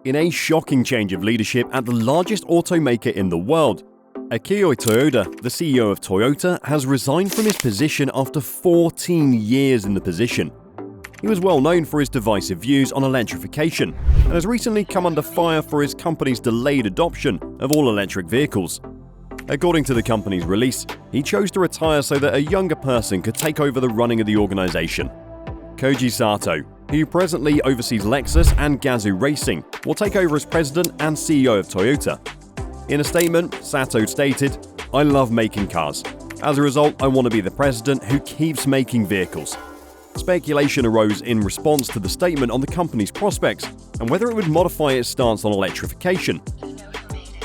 In a shocking change of leadership at the largest automaker in the world, Akio Toyoda, the CEO of Toyota, has resigned from his position after 14 years in the position. He was well known for his divisive views on electrification and has recently come under fire for his company's delayed adoption of all-electric vehicles. According to the company's release, he chose to retire so that a younger person could take over the running of the organization. Koji Sato, who presently oversees Lexus and Gazoo Racing, will take over as president and CEO of Toyota. In a statement, Sato stated, "I love making cars. As a result, I want to be the president who keeps making vehicles." Speculation arose in response to the statement on the company's prospects and whether it would modify its stance on electrification.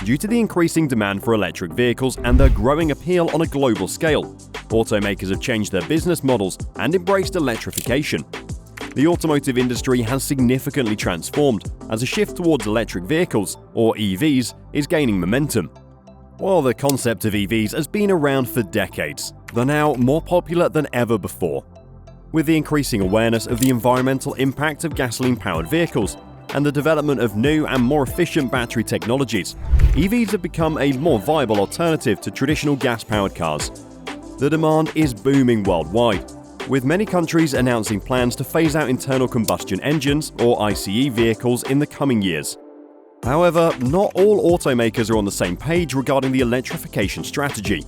Due to the increasing demand for electric vehicles and their growing appeal on a global scale, automakers have changed their business models and embraced electrification. The automotive industry has significantly transformed as a shift towards electric vehicles, or EVs, is gaining momentum. While the concept of EVs has been around for decades, they're now more popular than ever before. With the increasing awareness of the environmental impact of gasoline-powered vehicles and the development of new and more efficient battery technologies, EVs have become a more viable alternative to traditional gas-powered cars. The demand is booming worldwide, with many countries announcing plans to phase out internal combustion engines or ICE vehicles in the coming years. However, not all automakers are on the same page regarding the electrification strategy.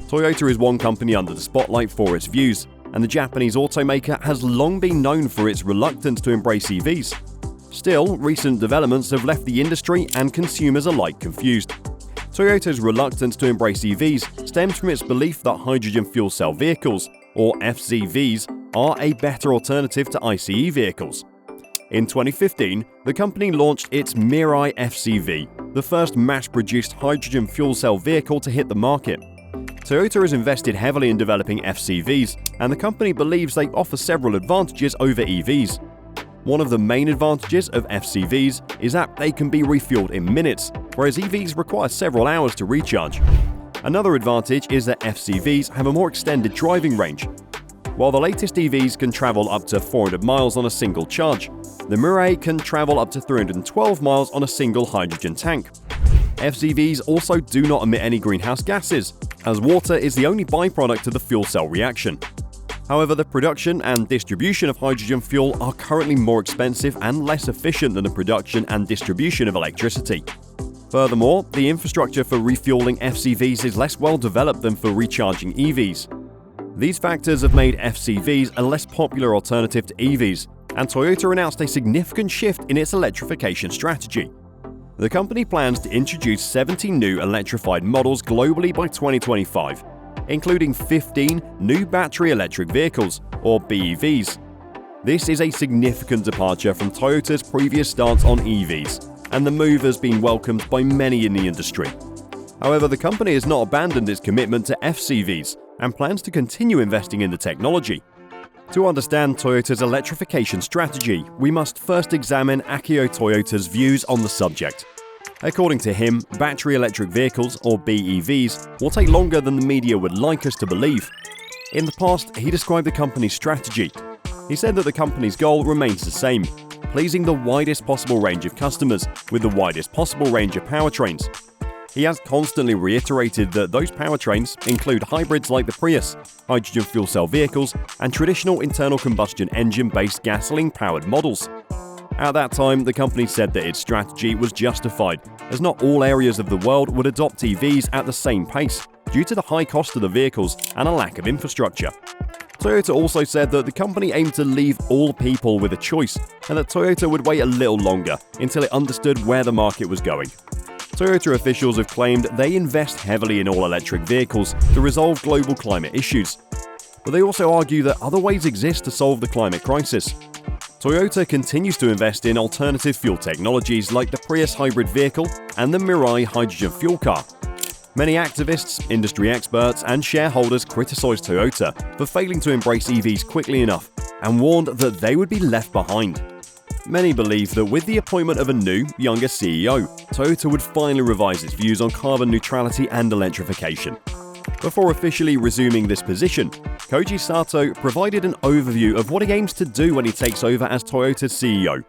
Toyota is one company under the spotlight for its views, and the Japanese automaker has long been known for its reluctance to embrace EVs. Still, recent developments have left the industry and consumers alike confused. Toyota's reluctance to embrace EVs stems from its belief that hydrogen fuel cell vehicles, or FCVs, are a better alternative to ICE vehicles. In 2015, the company launched its Mirai FCV, the first mass-produced hydrogen fuel cell vehicle to hit the market. Toyota has invested heavily in developing FCVs, and the company believes they offer several advantages over EVs. One of the main advantages of FCVs is that they can be refueled in minutes, whereas EVs require several hours to recharge. Another advantage is that FCVs have a more extended driving range. While the latest EVs can travel up to 400 miles on a single charge, the Mirai can travel up to 312 miles on a single hydrogen tank. FCVs also do not emit any greenhouse gases, as water is the only byproduct of the fuel cell reaction. However, the production and distribution of hydrogen fuel are currently more expensive and less efficient than the production and distribution of electricity. Furthermore, the infrastructure for refueling FCVs is less well developed than for recharging EVs. These factors have made FCVs a less popular alternative to EVs, and Toyota announced a significant shift in its electrification strategy. The company plans to introduce 70 new electrified models globally by 2025, including 15 new battery electric vehicles, or BEVs. This is a significant departure from Toyota's previous stance on EVs, and the move has been welcomed by many in the industry. However, the company has not abandoned its commitment to FCVs and plans to continue investing in the technology. To understand Toyota's electrification strategy, we must first examine Akio Toyoda's views on the subject. According to him, battery electric vehicles, or BEVs, will take longer than the media would like us to believe. In the past, he described the company's strategy. He said that the company's goal remains the same, pleasing the widest possible range of customers with the widest possible range of powertrains. He has constantly reiterated that those powertrains include hybrids like the Prius, hydrogen fuel cell vehicles, and traditional internal combustion engine-based gasoline-powered models. At that time, the company said that its strategy was justified, as not all areas of the world would adopt EVs at the same pace, due to the high cost of the vehicles and a lack of infrastructure. Toyota also said that the company aimed to leave all people with a choice, and that Toyota would wait a little longer until it understood where the market was going. Toyota officials have claimed they invest heavily in all-electric vehicles to resolve global climate issues, but they also argue that other ways exist to solve the climate crisis. Toyota continues to invest in alternative fuel technologies like the Prius hybrid vehicle and the Mirai hydrogen fuel car. Many activists, industry experts, and shareholders criticized Toyota for failing to embrace EVs quickly enough and warned that they would be left behind. Many believe that with the appointment of a new, younger CEO, Toyota would finally revise its views on carbon neutrality and electrification. Before officially resuming this position, Koji Sato provided an overview of what he aims to do when he takes over as Toyota's CEO.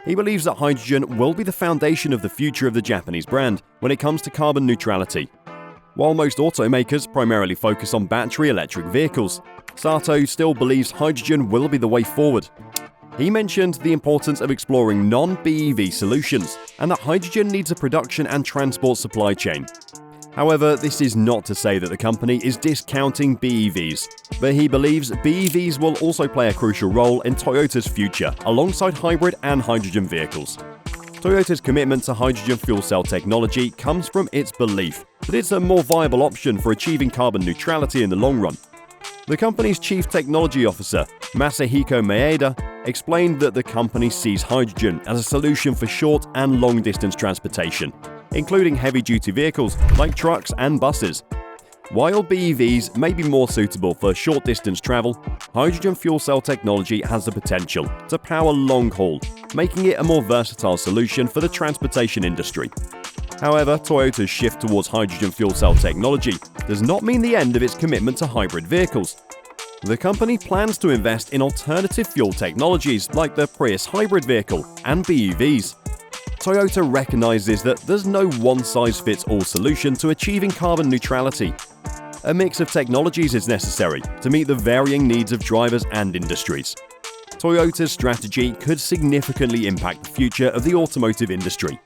He believes that hydrogen will be the foundation of the future of the Japanese brand when it comes to carbon neutrality. While most automakers primarily focus on battery electric vehicles, Sato still believes hydrogen will be the way forward. He mentioned the importance of exploring non-BEV solutions and that hydrogen needs a production and transport supply chain. However, this is not to say that the company is discounting BEVs, but he believes BEVs will also play a crucial role in Toyota's future alongside hybrid and hydrogen vehicles. Toyota's commitment to hydrogen fuel cell technology comes from its belief that it's a more viable option for achieving carbon neutrality in the long run. The company's chief technology officer, Masahiko Maeda, explained that the company sees hydrogen as a solution for short and long-distance transportation, including heavy-duty vehicles like trucks and buses. While BEVs may be more suitable for short-distance travel, hydrogen fuel cell technology has the potential to power long-haul, making it a more versatile solution for the transportation industry. However, Toyota's shift towards hydrogen fuel cell technology does not mean the end of its commitment to hybrid vehicles. The company plans to invest in alternative fuel technologies like the Prius hybrid vehicle and BEVs. Toyota recognizes that there's no one-size-fits-all solution to achieving carbon neutrality. A mix of technologies is necessary to meet the varying needs of drivers and industries. Toyota's strategy could significantly impact the future of the automotive industry.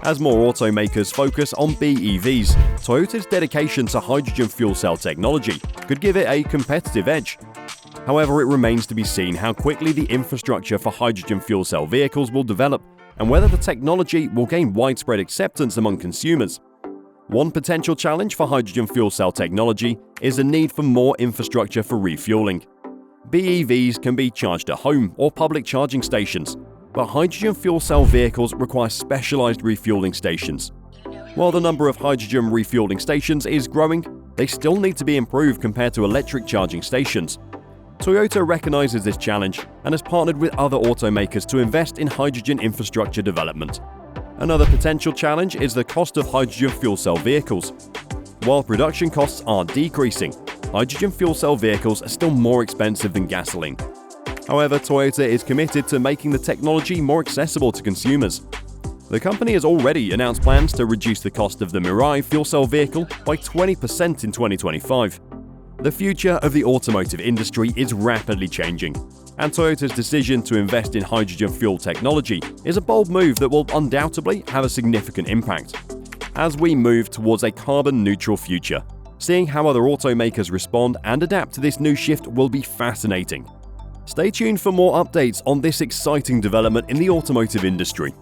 As more automakers focus on BEVs, Toyota's dedication to hydrogen fuel cell technology could give it a competitive edge. However, it remains to be seen how quickly the infrastructure for hydrogen fuel cell vehicles will develop and whether the technology will gain widespread acceptance among consumers. One potential challenge for hydrogen fuel cell technology is the need for more infrastructure for refueling. BEVs can be charged at home or public charging stations, but hydrogen fuel cell vehicles require specialized refueling stations. While the number of hydrogen refueling stations is growing, they still need to be improved compared to electric charging stations. Toyota recognizes this challenge and has partnered with other automakers to invest in hydrogen infrastructure development. Another potential challenge is the cost of hydrogen fuel cell vehicles. While production costs are decreasing, hydrogen fuel cell vehicles are still more expensive than gasoline. However, Toyota is committed to making the technology more accessible to consumers. The company has already announced plans to reduce the cost of the Mirai fuel cell vehicle by 20% in 2025. The future of the automotive industry is rapidly changing, and Toyota's decision to invest in hydrogen fuel technology is a bold move that will undoubtedly have a significant impact. As we move towards a carbon-neutral future, seeing how other automakers respond and adapt to this new shift will be fascinating. Stay tuned for more updates on this exciting development in the automotive industry.